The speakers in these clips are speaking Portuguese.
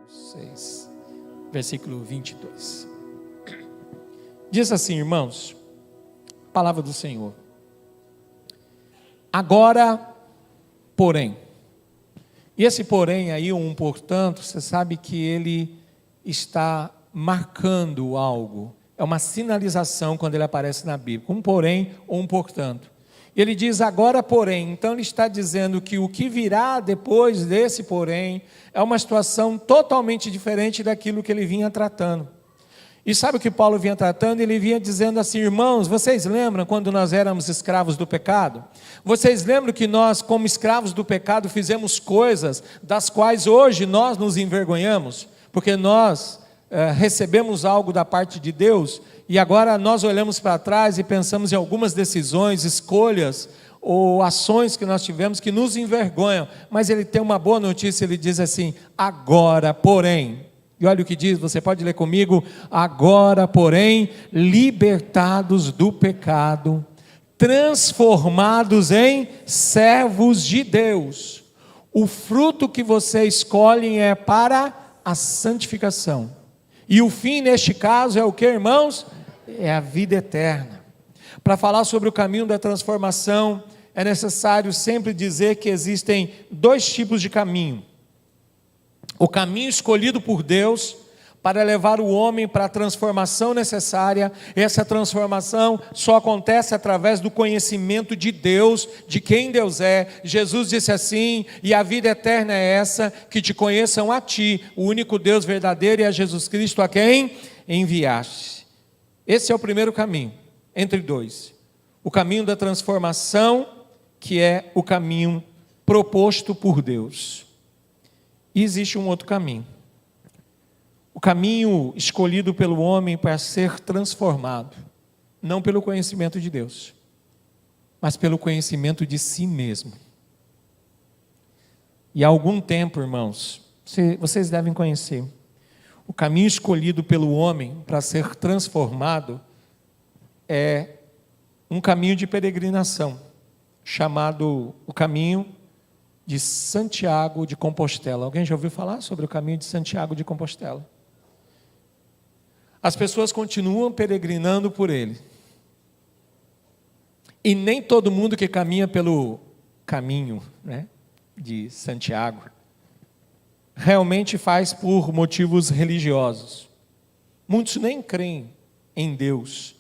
6, versículo 22. Diz assim, irmãos, palavra do Senhor. Agora, porém, e esse porém aí, portanto, você sabe que ele está marcando algo, é uma sinalização quando ele aparece na Bíblia, um porém ou um portanto. Ele diz agora porém, então ele está dizendo que o que virá depois desse porém é uma situação totalmente diferente daquilo que ele vinha tratando. E sabe o que Paulo vinha tratando? Ele vinha dizendo assim, irmãos, vocês lembram quando nós éramos escravos do pecado? Vocês lembram que nós, como escravos do pecado, fizemos coisas das quais hoje nós nos envergonhamos? Porque nós recebemos algo da parte de Deus e agora nós olhamos para trás e pensamos em algumas decisões, escolhas ou ações que nós tivemos que nos envergonham. Mas ele tem uma boa notícia, ele diz assim, agora porém... E olha o que diz, você pode ler comigo, agora porém, libertados do pecado, transformados em servos de Deus, o fruto que vocês escolhem é para a santificação, e o fim neste caso é o que, irmãos? É a vida eterna. Para falar sobre o caminho da transformação, é necessário sempre dizer que existem dois tipos de caminho. O caminho escolhido por Deus para levar o homem para a transformação necessária. Essa transformação só acontece através do conhecimento de Deus, de quem Deus é. Jesus disse assim, e a vida eterna é essa, que te conheçam a ti, o único Deus verdadeiro, e a Jesus Cristo a quem enviaste. Esse é o primeiro caminho, entre dois. O caminho da transformação, que é o caminho proposto por Deus. E existe um outro caminho. O caminho escolhido pelo homem para ser transformado, não pelo conhecimento de Deus, mas pelo conhecimento de si mesmo. E há algum tempo, irmãos, vocês devem conhecer, o caminho escolhido pelo homem para ser transformado é um caminho de peregrinação, chamado o caminho de Santiago de Compostela. Alguém já ouviu falar sobre o caminho de Santiago de Compostela? As pessoas continuam peregrinando por ele. E nem todo mundo que caminha pelo caminho, de Santiago, realmente faz por motivos religiosos. Muitos nem creem em Deus.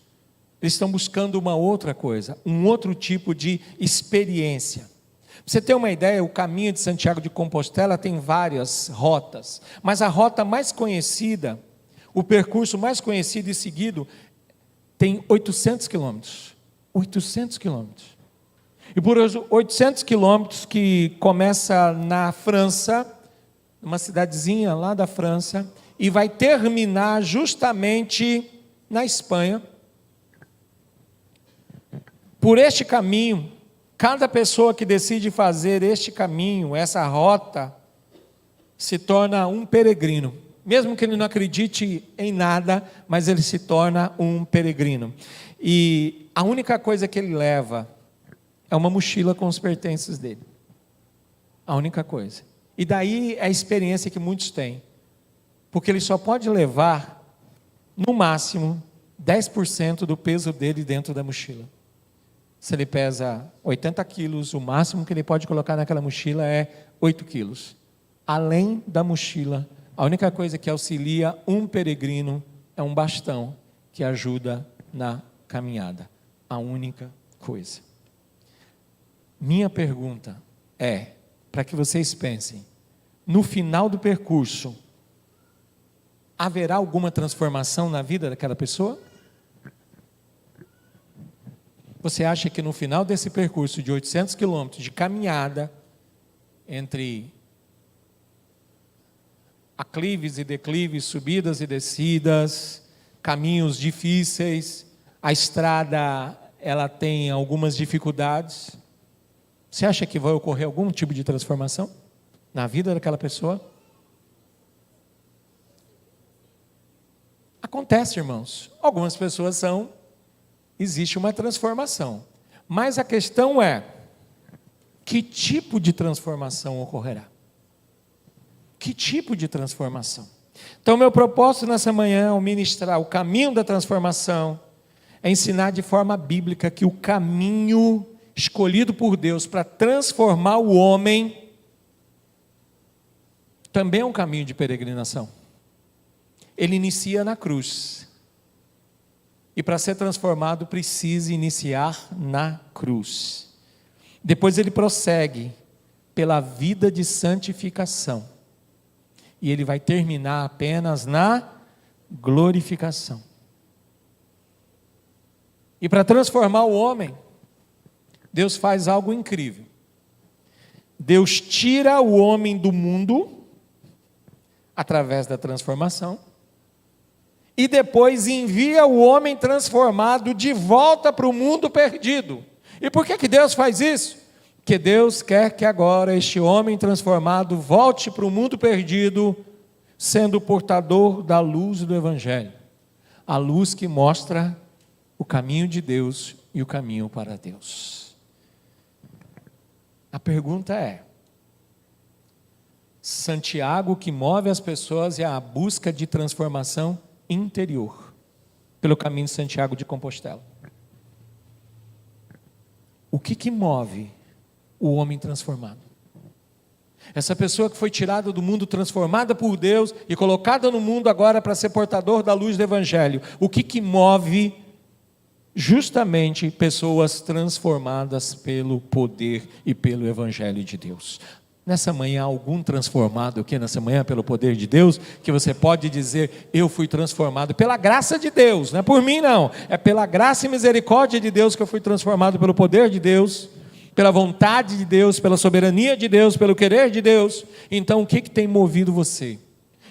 Eles estão buscando uma outra coisa, um outro tipo de experiência. Para você ter uma ideia, o caminho de Santiago de Compostela tem várias rotas, mas a rota mais conhecida, o percurso mais conhecido e seguido, tem 800 quilômetros. 800 quilômetros. E por 800 quilômetros que começa na França, uma cidadezinha lá da França, e vai terminar justamente na Espanha. Por este caminho, cada pessoa que decide fazer este caminho, essa rota, se torna um peregrino. Mesmo que ele não acredite em nada, mas ele se torna um peregrino. E a única coisa que ele leva é uma mochila com os pertences dele. A única coisa. E daí é a experiência que muitos têm. Porque ele só pode levar, no máximo, 10% do peso dele dentro da mochila. Se ele pesa 80 quilos, o máximo que ele pode colocar naquela mochila é 8 quilos. Além da mochila, a única coisa que auxilia um peregrino é um bastão que ajuda na caminhada. A única coisa. Minha pergunta é, para que vocês pensem, no final do percurso, haverá alguma transformação na vida daquela pessoa? Você acha que no final desse percurso de 800 quilômetros de caminhada, entre aclives e declives, subidas e descidas, caminhos difíceis, a estrada ela tem algumas dificuldades, você acha que vai ocorrer algum tipo de transformação na vida daquela pessoa? Acontece, irmãos. Algumas pessoas existe uma transformação. Mas a questão é, que tipo de transformação ocorrerá? Que tipo de transformação? Então, meu propósito nessa manhã, ao ministrar o caminho da transformação, é ensinar de forma bíblica que o caminho escolhido por Deus para transformar o homem também é um caminho de peregrinação. Ele inicia na cruz. E para ser transformado, precisa iniciar na cruz. Depois ele prossegue pela vida de santificação. E ele vai terminar apenas na glorificação. E para transformar o homem, Deus faz algo incrível. Deus tira o homem do mundo, através da transformação, e depois envia o homem transformado de volta para o mundo perdido. E por que Deus faz isso? Porque Deus quer que agora este homem transformado volte para o mundo perdido, sendo portador da luz do Evangelho. A luz que mostra o caminho de Deus e o caminho para Deus. A pergunta é: Santiago, que move as pessoas, é a busca de transformação interior, pelo caminho de Santiago de Compostela. O que move o homem transformado? Essa pessoa que foi tirada do mundo, transformada por Deus e colocada no mundo agora para ser portador da luz do Evangelho. O que move justamente pessoas transformadas pelo poder e pelo Evangelho de Deus? Nessa manhã, algum transformado aqui nessa manhã pelo poder de Deus, que você pode dizer: eu fui transformado pela graça de Deus, não é por mim não, é pela graça e misericórdia de Deus que eu fui transformado pelo poder de Deus, pela vontade de Deus, pela soberania de Deus, pelo querer de Deus. Então o que tem movido você?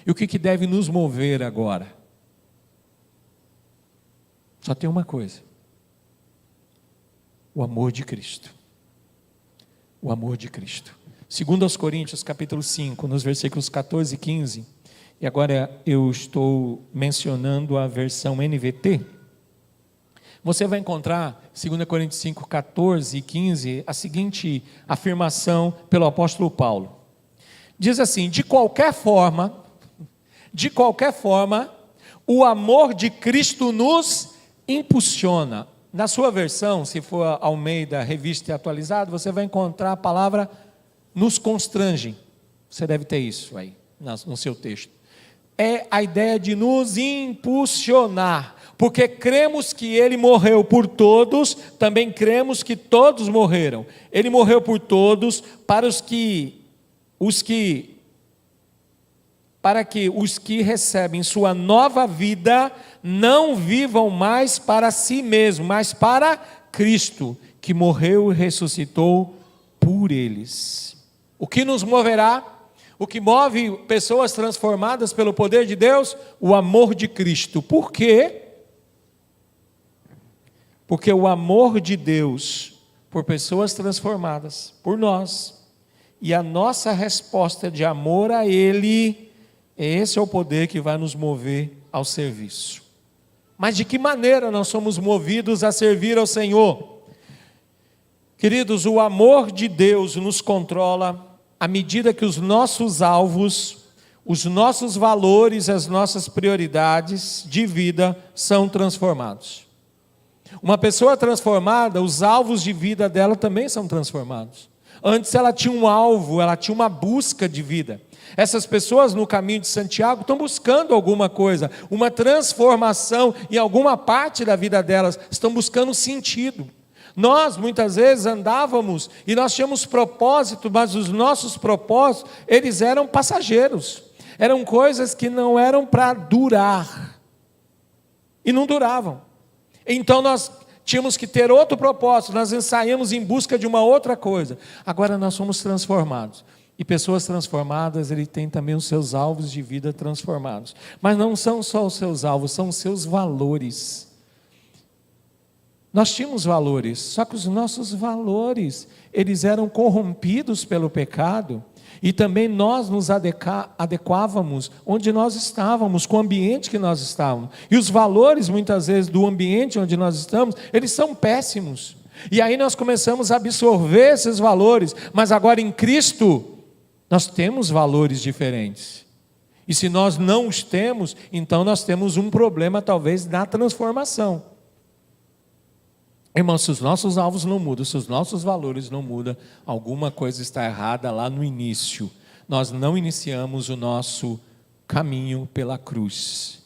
E o que deve nos mover agora? Só tem uma coisa: o amor de Cristo. O amor de Cristo. 2 Coríntios capítulo 5, nos versículos 14 e 15, e agora eu estou mencionando a versão NVT, você vai encontrar, 2 Coríntios 5, 14 e 15, a seguinte afirmação pelo apóstolo Paulo. Diz assim: de qualquer forma, o amor de Cristo nos impulsiona. Na sua versão, se for Almeida, Revista e Atualizado, você vai encontrar a palavra nos constrange. Você deve ter isso aí no seu texto. É a ideia de nos impulsionar, porque cremos que Ele morreu por todos, também cremos que todos morreram. Ele morreu por todos, para que os que recebem sua nova vida não vivam mais para si mesmos, mas para Cristo, que morreu e ressuscitou por eles. O que nos moverá? O que move pessoas transformadas pelo poder de Deus? O amor de Cristo. Por quê? Porque o amor de Deus por pessoas transformadas, por nós, e a nossa resposta de amor a Ele, esse é o poder que vai nos mover ao serviço. Mas de que maneira nós somos movidos a servir ao Senhor? Queridos, o amor de Deus nos controla à medida que os nossos alvos, os nossos valores, as nossas prioridades de vida são transformados. Uma pessoa transformada, os alvos de vida dela também são transformados. Antes ela tinha um alvo, ela tinha uma busca de vida. Essas pessoas no caminho de Santiago estão buscando alguma coisa, uma transformação em alguma parte da vida delas, estão buscando sentido. Nós muitas vezes andávamos e nós tínhamos propósito, mas os nossos propósitos, eles eram passageiros, eram coisas que não eram para durar, e não duravam. Então nós tínhamos que ter outro propósito, nós ensaiamos em busca de uma outra coisa. Agora nós somos transformados, e pessoas transformadas, ele tem também os seus alvos de vida transformados, mas não são só os seus alvos, são os seus valores. Nós tínhamos valores, só que os nossos valores, eles eram corrompidos pelo pecado, e também nós nos adequávamos onde nós estávamos, com o ambiente que nós estávamos, e os valores muitas vezes do ambiente onde nós estamos, eles são péssimos, e aí nós começamos a absorver esses valores, mas agora em Cristo, Nós temos valores diferentes. E se nós não os temos, então nós temos um problema talvez na transformação. Irmãos, se os nossos alvos não mudam, se os nossos valores não mudam, alguma coisa está errada lá no início. Nós não iniciamos o nosso caminho pela cruz.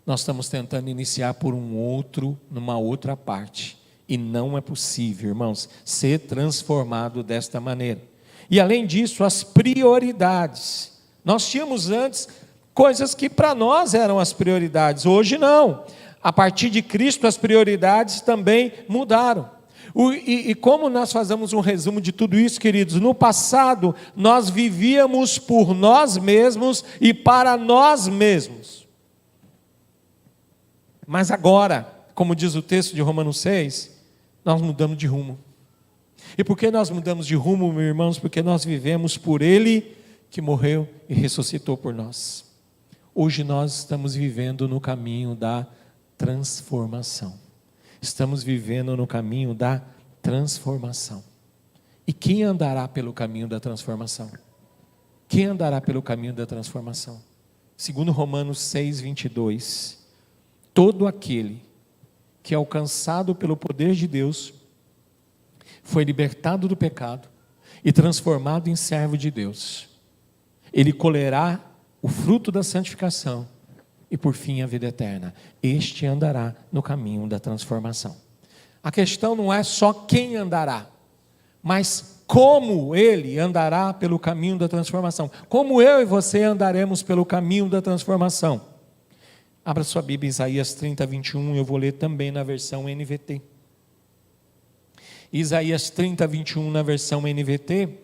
Nós estamos tentando iniciar por numa outra parte. E não é possível, irmãos, ser transformado desta maneira. E além disso, as prioridades. Nós tínhamos antes coisas que para nós eram as prioridades, hoje não. A partir de Cristo as prioridades também mudaram. E como nós fazemos um resumo de tudo isso, queridos? No passado nós vivíamos por nós mesmos e para nós mesmos. Mas agora, como diz o texto de Romanos 6, nós mudamos de rumo. E por que nós mudamos de rumo, meus irmãos? Porque nós vivemos por Ele que morreu e ressuscitou por nós. Hoje nós estamos vivendo no caminho da transformação. Estamos vivendo no caminho da transformação. E quem andará pelo caminho da transformação? Quem andará pelo caminho da transformação? Segundo Romanos 6, 22, todo aquele que é alcançado pelo poder de Deus, foi libertado do pecado e transformado em servo de Deus. Ele colherá o fruto da santificação e por fim a vida eterna. Este andará no caminho da transformação. A questão não é só quem andará, mas como ele andará pelo caminho da transformação. Como eu e você andaremos pelo caminho da transformação. Abra sua Bíblia, Isaías 30, 21, eu vou ler também na versão NVT. Isaías 30, 21 na versão NVT,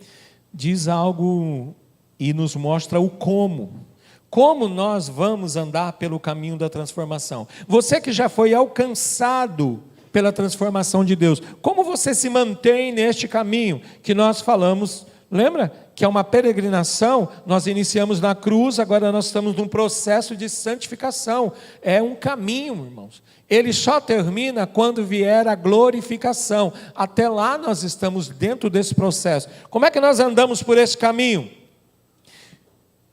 diz algo e nos mostra o como. Como nós vamos andar pelo caminho da transformação? Você que já foi alcançado pela transformação de Deus, como você se mantém neste caminho que nós falamos? Lembra que é uma peregrinação? Nós iniciamos na cruz, agora nós estamos num processo de santificação. É um caminho, irmãos. Ele só termina quando vier a glorificação. Até lá nós estamos dentro desse processo. Como é que nós andamos por esse caminho?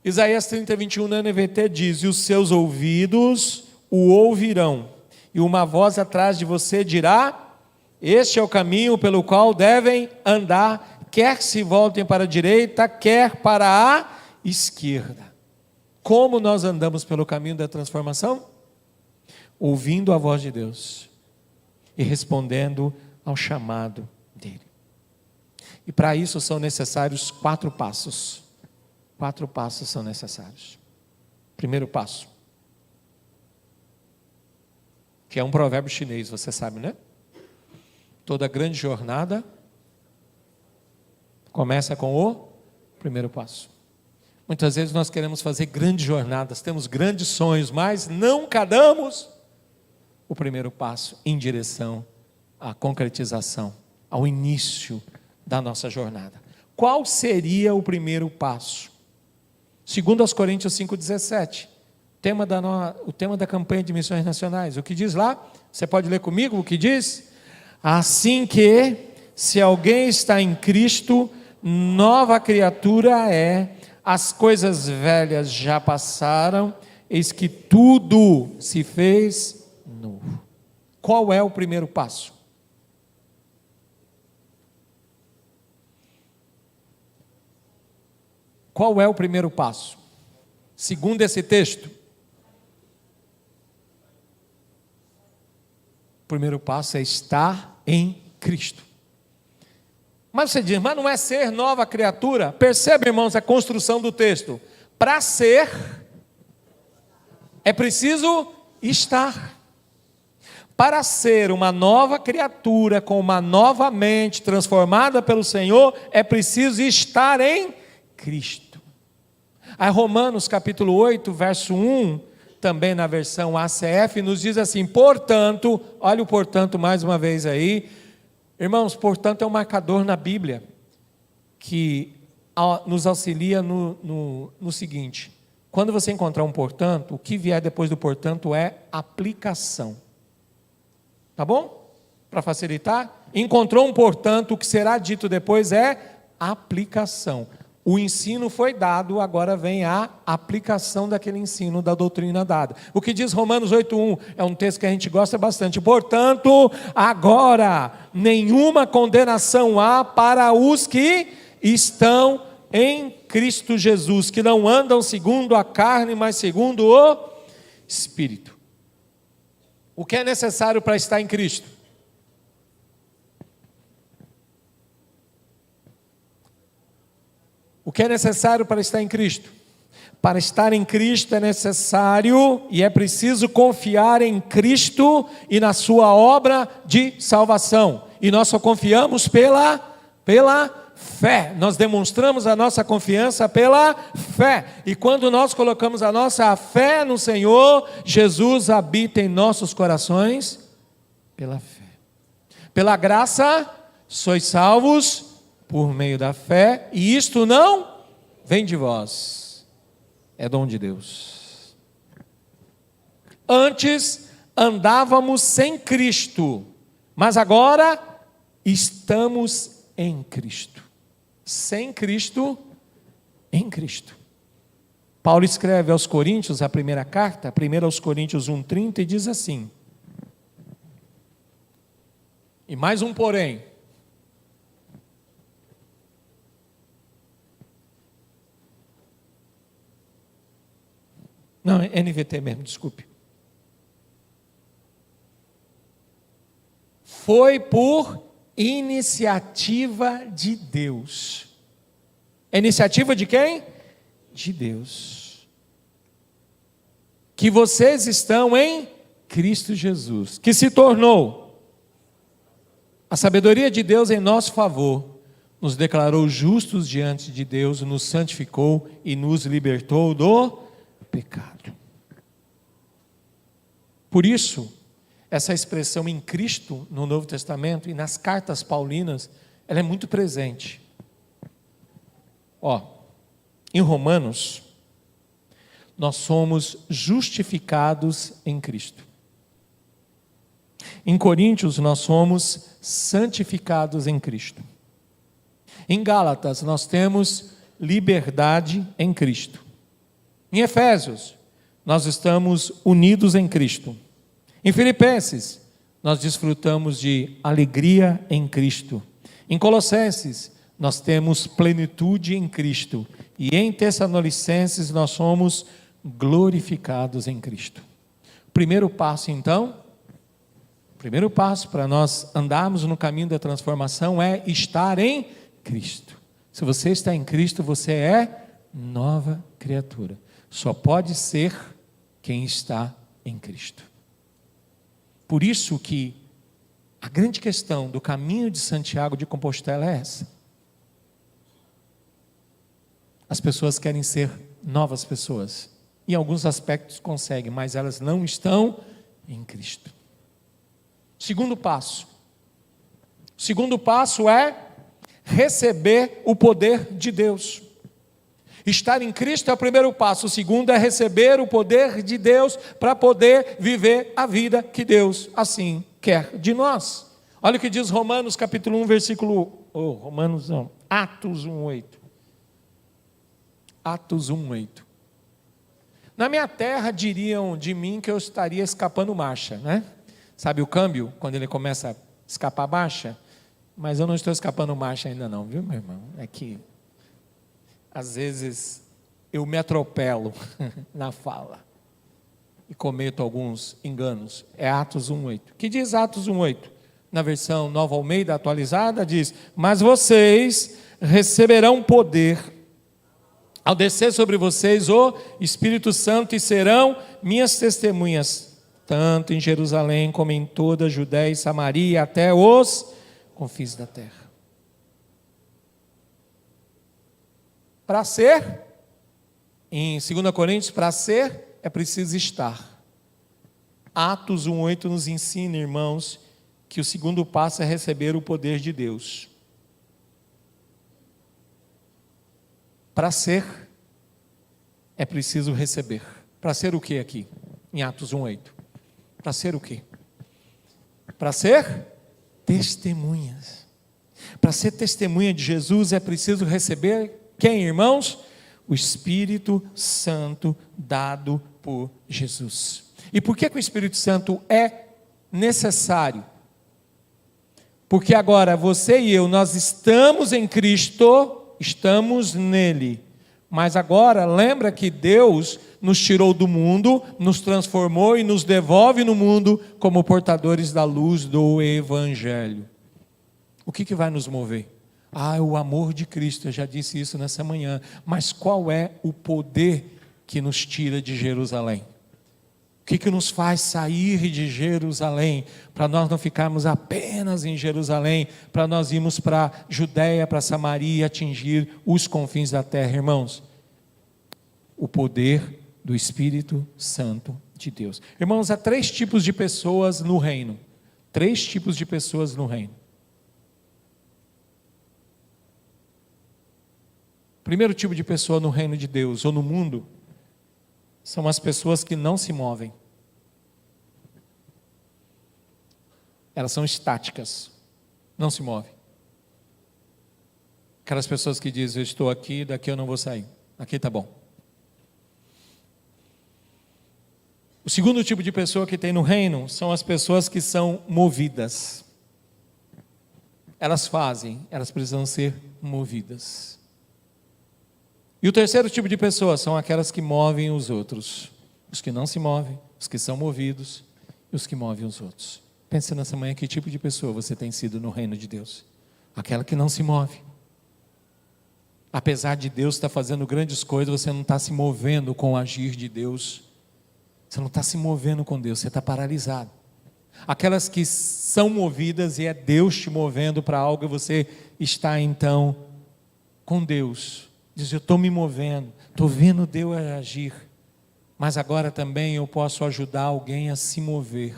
Isaías 30, 21 na NVT diz: e os seus ouvidos o ouvirão, e uma voz atrás de você dirá: este é o caminho pelo qual devem andar, quer se voltem para a direita, quer para a esquerda. Como nós andamos pelo caminho da transformação? Ouvindo a voz de Deus e respondendo ao chamado dele. E para isso são necessários 4 passos. 4 passos são necessários. Primeiro passo, que é um provérbio chinês, você sabe, né? Toda grande jornada começa com o primeiro passo. Muitas vezes nós queremos fazer grandes jornadas, temos grandes sonhos, mas nunca damos o primeiro passo em direção à concretização, ao início da nossa jornada. Qual seria o primeiro passo? Segundo aos Coríntios 5,17, o tema da campanha de missões nacionais. O que diz lá? Você pode ler comigo o que diz? Assim que, se alguém está em Cristo, nova criatura é, as coisas velhas já passaram, eis que tudo se fez novo. Qual é o primeiro passo? Qual é o primeiro passo? Segundo esse texto, o primeiro passo é estar em Cristo. Mas você diz, mas não é ser nova criatura? Percebe, irmãos, a construção do texto. Para ser, é preciso estar. Para ser uma nova criatura, com uma nova mente transformada pelo Senhor, é preciso estar em Cristo. Aí Romanos capítulo 8, verso 1, também na versão ACF, nos diz assim: portanto, olha o portanto mais uma vez aí, irmãos, portanto é um marcador na Bíblia, que nos auxilia no seguinte: quando você encontrar um portanto, o que vier depois do portanto é aplicação. Tá bom? Para facilitar, encontrou um portanto, o que será dito depois é aplicação. O ensino foi dado, agora vem a aplicação daquele ensino, da doutrina dada. O que diz Romanos 8:1 é um texto que a gente gosta bastante. Portanto, agora, nenhuma condenação há para os que estão em Cristo Jesus, que não andam segundo a carne, mas segundo o Espírito. O que é necessário para estar em Cristo? O que é necessário para estar em Cristo? Para estar em Cristo é necessário e é preciso confiar em Cristo e na sua obra de salvação. E nós só confiamos pela fé. Nós demonstramos a nossa confiança pela fé. E quando nós colocamos a nossa fé no Senhor, Jesus habita em nossos corações pela fé. Pela graça, sois salvos por meio da fé, e isto não vem de vós, é dom de Deus. Antes andávamos sem Cristo, mas agora estamos em Cristo. Sem Cristo, em Cristo. Paulo escreve aos Coríntios, a primeira carta, 1 aos Coríntios 1:30, e diz assim: e mais um porém. Não, é NVT mesmo, desculpe. Foi por iniciativa de Deus. É iniciativa de quem? De Deus. Que vocês estão em Cristo Jesus, que se tornou a sabedoria de Deus em nosso favor, nos declarou justos diante de Deus, nos santificou e nos libertou do pecado. Por isso, essa expressão em Cristo no Novo Testamento e nas cartas paulinas, ela é muito presente. Em Romanos, nós somos justificados em Cristo. Em Coríntios, nós somos santificados em Cristo. Em Gálatas, nós temos liberdade em Cristo. Em Efésios, nós estamos unidos em Cristo. Em Filipenses, nós desfrutamos de alegria em Cristo. Em Colossenses, nós temos plenitude em Cristo. E em Tessalonicenses, nós somos glorificados em Cristo. Primeiro passo, então, primeiro passo para nós andarmos no caminho da transformação é estar em Cristo. Se você está em Cristo, você é nova criatura. Só pode ser quem está em Cristo. Por isso que a grande questão do caminho de Santiago de Compostela é essa. As pessoas querem ser novas pessoas. Em alguns aspectos conseguem, mas elas não estão em Cristo. Segundo passo. O segundo passo é receber o poder de Deus. Estar em Cristo é o primeiro passo. O segundo é receber o poder de Deus para poder viver a vida que Deus assim quer de nós. Olha o que diz Romanos capítulo 1, Atos 1:8. Atos 1:8. Na minha terra diriam de mim que eu estaria escapando marcha, né? Sabe o câmbio, quando ele começa a escapar marcha? Mas eu não estou escapando marcha ainda não, viu, meu irmão? É que às vezes eu me atropelo na fala e cometo alguns enganos. É Atos 1:8. Que diz Atos 1:8? Na versão Nova Almeida atualizada diz: mas vocês receberão poder ao descer sobre vocês o Espírito Santo e serão minhas testemunhas, tanto em Jerusalém como em toda a Judéia e Samaria, até os confins da terra. Para ser, em 2 Coríntios, para ser é preciso estar. Atos 1:8 nos ensina, irmãos, que o segundo passo é receber o poder de Deus. Para ser, é preciso receber. Para ser o que aqui? Em Atos 1:8. Para ser o que? Para ser testemunhas. Para ser testemunha de Jesus é preciso receber Quem, irmãos? O Espírito Santo dado por Jesus. E por que o Espírito Santo é necessário? Porque agora você e eu, nós estamos em Cristo, estamos nele. Mas agora, lembra que Deus nos tirou do mundo, nos transformou e nos devolve no mundo como portadores da luz do Evangelho. O que vai nos mover? O amor de Cristo, eu já disse isso nessa manhã. Mas qual é o poder que nos tira de Jerusalém? O que nos faz sair de Jerusalém, para nós não ficarmos apenas em Jerusalém, para nós irmos para a Judéia, para Samaria e atingir os confins da terra, irmãos? O poder do Espírito Santo de Deus. Irmãos, há 3 tipos de pessoas no reino. 3 tipos de pessoas no reino. O primeiro tipo de pessoa no reino de Deus, ou no mundo, são as pessoas que não se movem. Elas são estáticas, não se movem. Aquelas pessoas que dizem, eu estou aqui, daqui eu não vou sair. Aqui está bom. O segundo tipo de pessoa que tem no reino são as pessoas que são movidas. Elas fazem, elas precisam ser movidas. E o terceiro tipo de pessoa são aquelas que movem os outros. Os que não se movem, os que são movidos e os que movem os outros. Pense nessa manhã, que tipo de pessoa você tem sido no reino de Deus? Aquela que não se move. Apesar de Deus estar fazendo grandes coisas, você não está se movendo com o agir de Deus. Você não está se movendo com Deus, você está paralisado. Aquelas que são movidas e é Deus te movendo para algo e você está então com Deus. Diz, eu estou me movendo, estou vendo Deus agir, mas agora também eu posso ajudar alguém a se mover,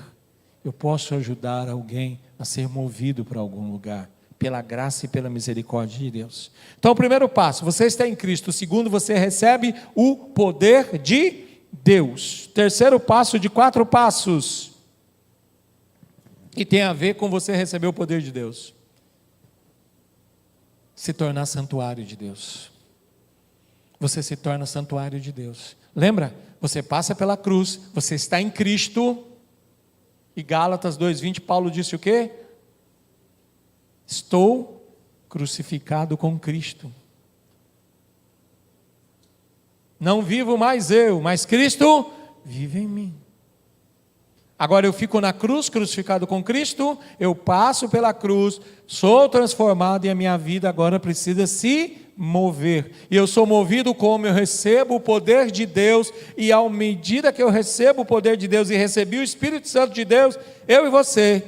eu posso ajudar alguém a ser movido para algum lugar, pela graça e pela misericórdia de Deus. Então o primeiro passo, você está em Cristo. O segundo, você recebe o poder de Deus. Terceiro passo de 4 passos, que tem a ver com você receber o poder de Deus: se tornar santuário de Deus. Você se torna santuário de Deus. Lembra? Você passa pela cruz, você está em Cristo. E Gálatas 2:20, Paulo disse o quê? Estou crucificado com Cristo. Não vivo mais eu, mas Cristo vive em mim. Agora eu fico na cruz, crucificado com Cristo, eu passo pela cruz, sou transformado e a minha vida agora precisa se mover. E eu sou movido como eu recebo o poder de Deus, e à medida que eu recebo o poder de Deus e recebi o Espírito Santo de Deus, eu e você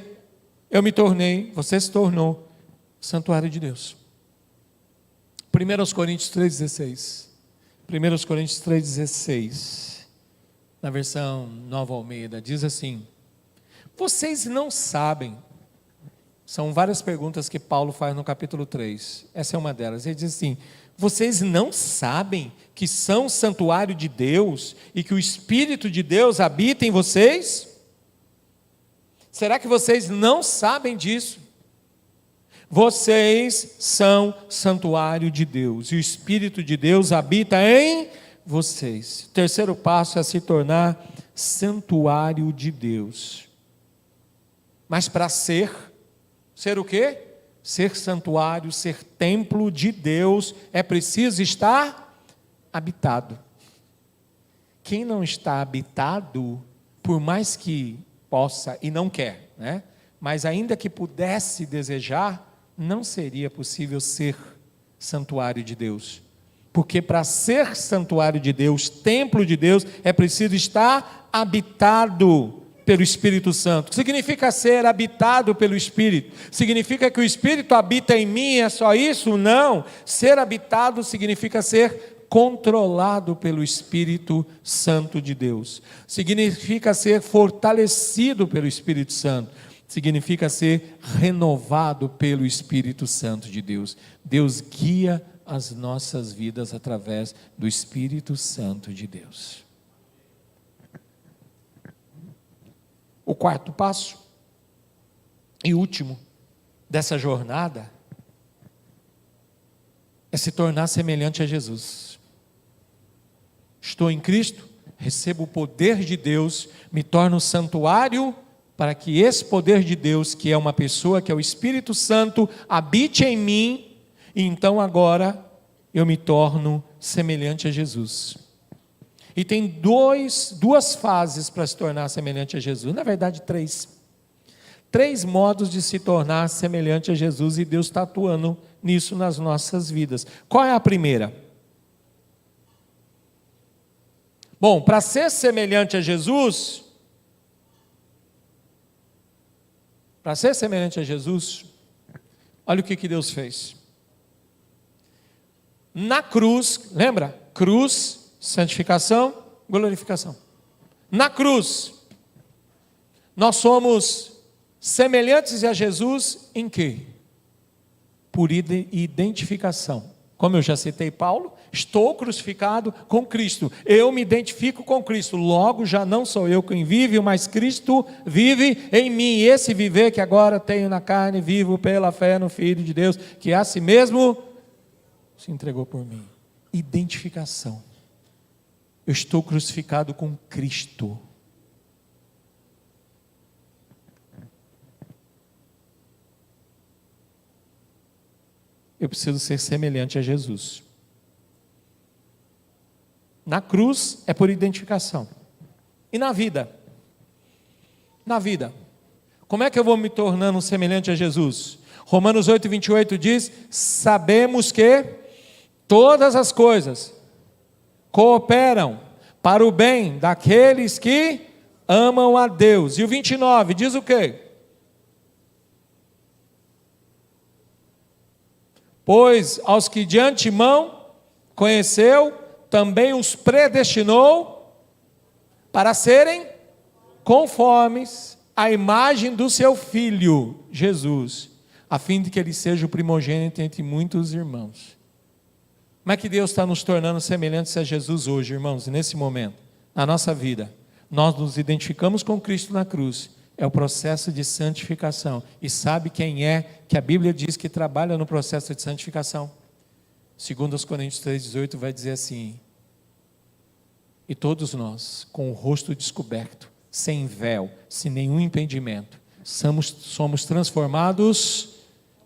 se tornou santuário de Deus. 1 Coríntios 3,16. 1 Coríntios 3,16. Na versão Nova Almeida, diz assim: vocês não sabem. São várias perguntas que Paulo faz no capítulo 3. Essa é uma delas. Ele diz assim: vocês não sabem que são santuário de Deus e que o Espírito de Deus habita em vocês? Será que vocês não sabem disso? Vocês são santuário de Deus e o Espírito de Deus habita em vocês. O terceiro passo é se tornar santuário de Deus. Mas para ser o quê? Ser santuário, ser templo de Deus, é preciso estar habitado. Quem não está habitado, por mais que possa e não quer, né? Mas ainda que pudesse desejar, não seria possível ser santuário de Deus. Porque para ser santuário de Deus, templo de Deus, é preciso estar habitado pelo Espírito Santo. Significa ser habitado pelo Espírito. Significa que o Espírito habita em mim, é só isso? Não. Ser habitado significa ser controlado pelo Espírito Santo de Deus. Significa ser fortalecido pelo Espírito Santo. Significa ser renovado pelo Espírito Santo de Deus. Deus guia as nossas vidas através do Espírito Santo de Deus. O quarto passo e último dessa jornada é é se tornar semelhante a Jesus. Estou em Cristo, recebo o poder de Deus, me torno santuário para que esse poder de Deus, que é uma pessoa, que é o Espírito Santo, habite em mim, e então agora eu me torno semelhante a Jesus. E tem duas fases para se tornar semelhante a Jesus, na verdade três modos de se tornar semelhante a Jesus, e Deus está atuando nisso nas nossas vidas. Qual é a primeira? Bom, para ser semelhante a Jesus, olha o que Deus fez. Na cruz, lembra? Cruz, santificação, glorificação. Na cruz, nós somos semelhantes a Jesus em quê? Por identificação. Como eu já citei Paulo, estou crucificado com Cristo, eu me identifico com Cristo, logo já não sou eu quem vive, mas Cristo vive em mim, e esse viver que agora tenho na carne, vivo pela fé no Filho de Deus, que a si mesmo se entregou por mim. Identificação. Eu estou crucificado com Cristo. Eu preciso ser semelhante a Jesus. Na cruz é por identificação. E na vida? Na vida. Como é que eu vou me tornando semelhante a Jesus? Romanos 8:28 diz: sabemos que todas as coisas cooperam para o bem daqueles que amam a Deus. E o 29 diz o quê? Pois aos que de antemão conheceu, também os predestinou para serem conformes à imagem do seu Filho, Jesus, a fim de que ele seja o primogênito entre muitos irmãos. Como é que Deus está nos tornando semelhantes a Jesus hoje, irmãos, nesse momento, na nossa vida? Nós nos identificamos com Cristo na cruz. É o processo de santificação. E sabe quem é que a Bíblia diz que trabalha no processo de santificação? Segundo os Coríntios 3:18 vai dizer assim: e todos nós, com o rosto descoberto, sem véu, sem nenhum impedimento, somos transformados,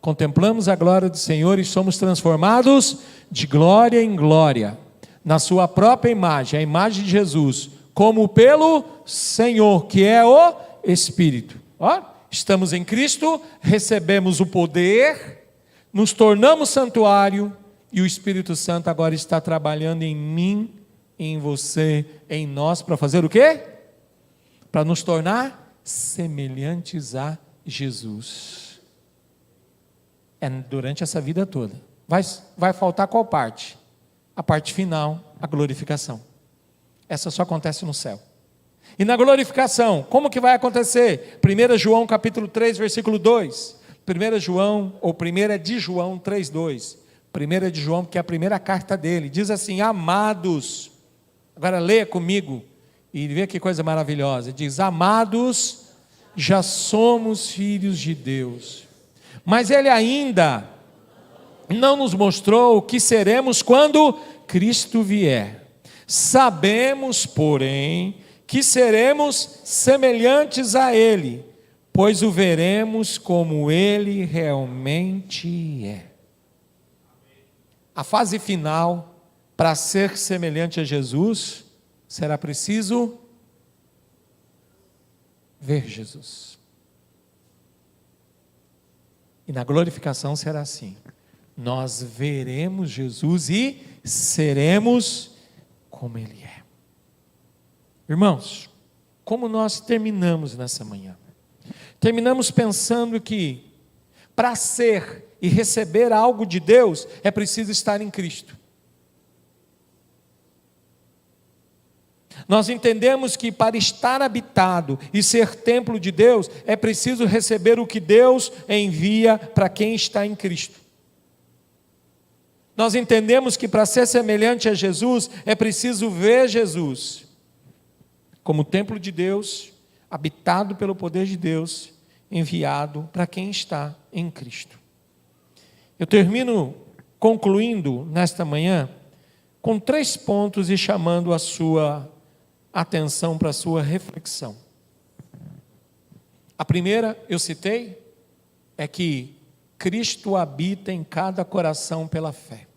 contemplamos a glória do Senhor e somos transformados de glória em glória, na sua própria imagem, a imagem de Jesus, como pelo Senhor, que é o Espírito. Ó, estamos em Cristo, recebemos o poder, nos tornamos santuário, e o Espírito Santo agora está trabalhando em mim, em você, em nós, para fazer o quê? Para nos tornar semelhantes a Jesus. É durante essa vida toda. Vai faltar qual parte? A parte final, a glorificação. Essa só acontece no céu. E na glorificação, como que vai acontecer? 1 João capítulo 3, versículo 2. 1 João, ou 1 de João 3:2. 1 de João, que é a primeira carta dele, diz assim: amados, agora leia comigo, e vê que coisa maravilhosa, diz: amados, já somos filhos de Deus, mas ele ainda não nos mostrou o que seremos quando Cristo vier. Sabemos, porém, que seremos semelhantes a Ele, pois o veremos como Ele realmente é. A fase final, para ser semelhante a Jesus, será preciso ver Jesus. E na glorificação será assim: nós veremos Jesus e seremos como Ele é. Irmãos, como nós terminamos nessa manhã? Terminamos pensando que para ser e receber algo de Deus é preciso estar em Cristo. Nós entendemos que para estar habitado e ser templo de Deus é preciso receber o que Deus envia para quem está em Cristo. Nós entendemos que para ser semelhante a Jesus é preciso ver Jesus como templo de Deus, habitado pelo poder de Deus, enviado para quem está em Cristo. Eu termino concluindo nesta manhã com 3 pontos e chamando a sua atenção para a sua reflexão. A primeira, eu citei, é que Cristo habita em cada coração pela fé.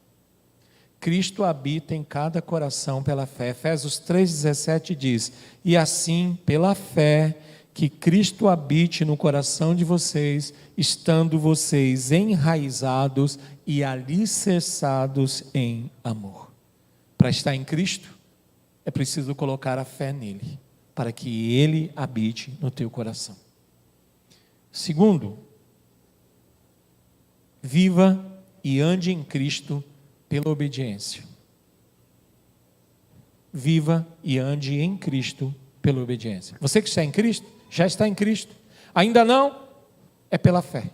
Cristo habita em cada coração pela fé. Efésios 3,17 diz: e assim, pela fé, que Cristo habite no coração de vocês, estando vocês enraizados e alicerçados em amor. Para estar em Cristo, é preciso colocar a fé nele, para que ele habite no teu coração. Segundo, viva e ande em Cristo pela obediência. Viva e ande em Cristo pela obediência. Você que está em Cristo, já está em Cristo. Ainda não, é pela fé.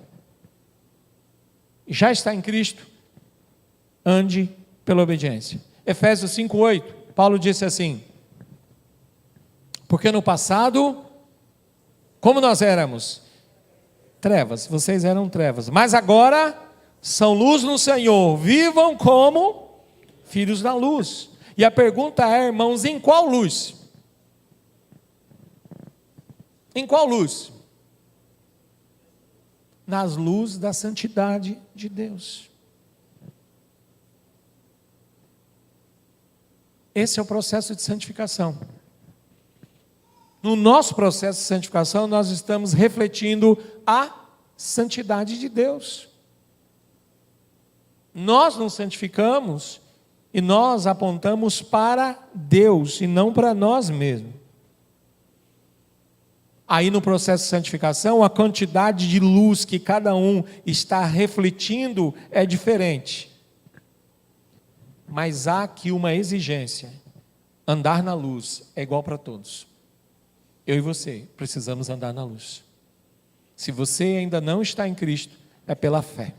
Já está em Cristo, ande pela obediência. Efésios 5:8, Paulo disse assim: porque no passado, como nós éramos? Trevas, vocês eram trevas, mas agora são luz no Senhor, vivam como filhos da luz. E a pergunta é, irmãos, em qual luz? Em qual luz? Nas luzes da santidade de Deus. Esse é o processo de santificação. No nosso processo de santificação, nós estamos refletindo a santidade de Deus. Nós nos santificamos e nós apontamos para Deus e não para nós mesmos. Aí no processo de santificação, a quantidade de luz que cada um está refletindo é diferente. Mas há aqui uma exigência: andar na luz é igual para todos. Eu e você precisamos andar na luz. Se você ainda não está em Cristo, é pela fé.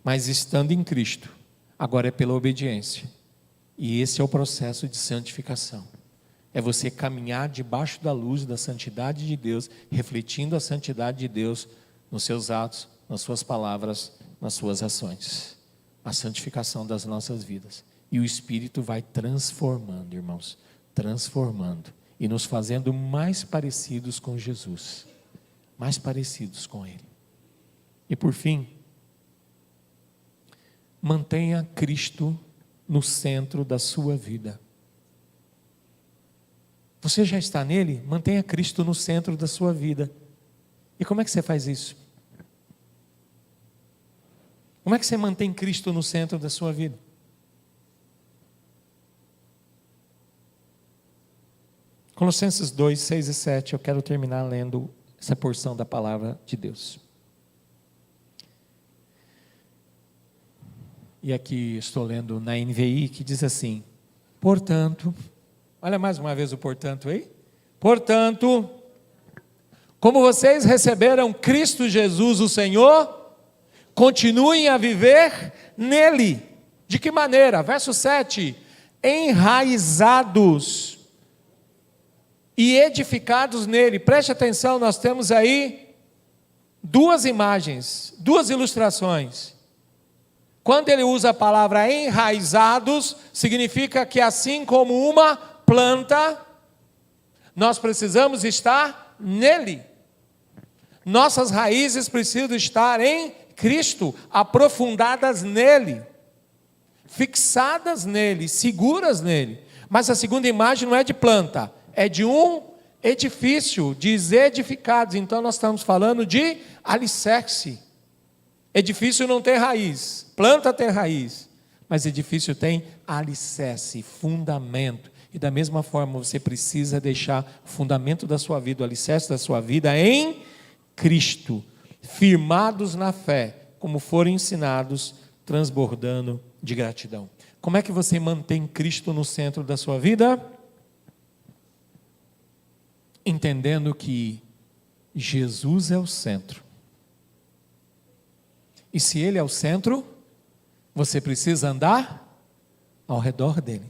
Mas estando em Cristo, agora é pela obediência. E esse é o processo de santificação. É você caminhar debaixo da luz da santidade de Deus, refletindo a santidade de Deus nos seus atos, nas suas palavras, nas suas ações. A santificação das nossas vidas. E o Espírito vai transformando, irmãos, transformando e nos fazendo mais parecidos com Jesus, mais parecidos com Ele. E por fim, mantenha Cristo no centro da sua vida. Você já está nele? Mantenha Cristo no centro da sua vida. E como é que você faz isso? Como é que você mantém Cristo no centro da sua vida? Colossenses 2, 6 e 7, eu quero terminar lendo essa porção da palavra de Deus. E aqui estou lendo na NVI, que diz assim: portanto, olha mais uma vez o portanto aí. Portanto, como vocês receberam Cristo Jesus o Senhor, continuem a viver nele. De que maneira? Verso 7, enraizados e edificados nele. Preste atenção, nós temos aí 2 imagens, 2 ilustrações. Quando ele usa a palavra enraizados, significa que assim como uma planta, nós precisamos estar nele. Nossas raízes precisam estar em Cristo, aprofundadas nele, fixadas nele, seguras nele. Mas a segunda imagem não é de planta, é de um edifício, diz edificados. Então nós estamos falando de alicerce. Edifício não tem raiz, planta tem raiz, mas edifício tem alicerce, fundamento. E da mesma forma você precisa deixar o fundamento da sua vida, o alicerce da sua vida em Cristo, firmados na fé, como foram ensinados, transbordando de gratidão. Como é que você mantém Cristo no centro da sua vida? Entendendo que Jesus é o centro. E se Ele é o centro, você precisa andar ao redor dEle.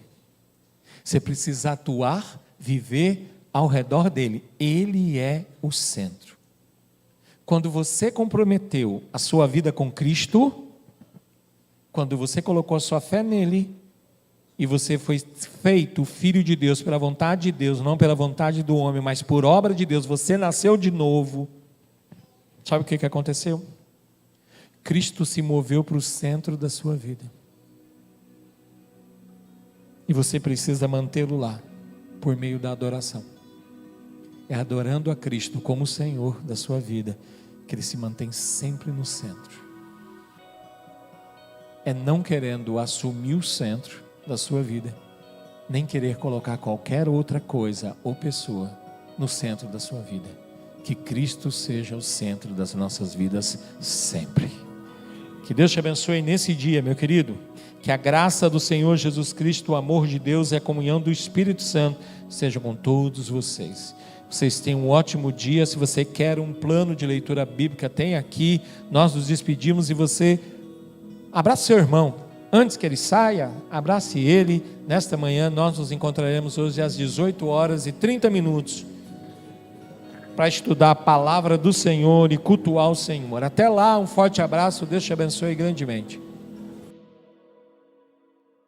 Você precisa atuar, viver ao redor dEle. Ele é o centro. Quando você comprometeu a sua vida com Cristo, quando você colocou a sua fé nele, e você foi feito filho de Deus pela vontade de Deus, não pela vontade do homem, mas por obra de Deus, você nasceu de novo. Sabe o que aconteceu? Cristo se moveu para o centro da sua vida. E você precisa mantê-lo lá, por meio da adoração. É adorando a Cristo como Senhor da sua vida, que Ele se mantém sempre no centro. É não querendo assumir o centro da sua vida, nem querer colocar qualquer outra coisa ou pessoa no centro da sua vida. Que Cristo seja o centro das nossas vidas sempre. Que Deus te abençoe nesse dia, meu querido. Que a graça do Senhor Jesus Cristo, o amor de Deus e a comunhão do Espírito Santo seja com todos vocês. Vocês tenham um ótimo dia. Se você quer um plano de leitura bíblica, tem aqui. Nós nos despedimos e você abraça seu irmão. Antes que ele saia, abrace ele. Nesta manhã nós nos encontraremos hoje às 18h30 para estudar a palavra do Senhor e cultuar o Senhor. Até lá, um forte abraço, Deus te abençoe grandemente.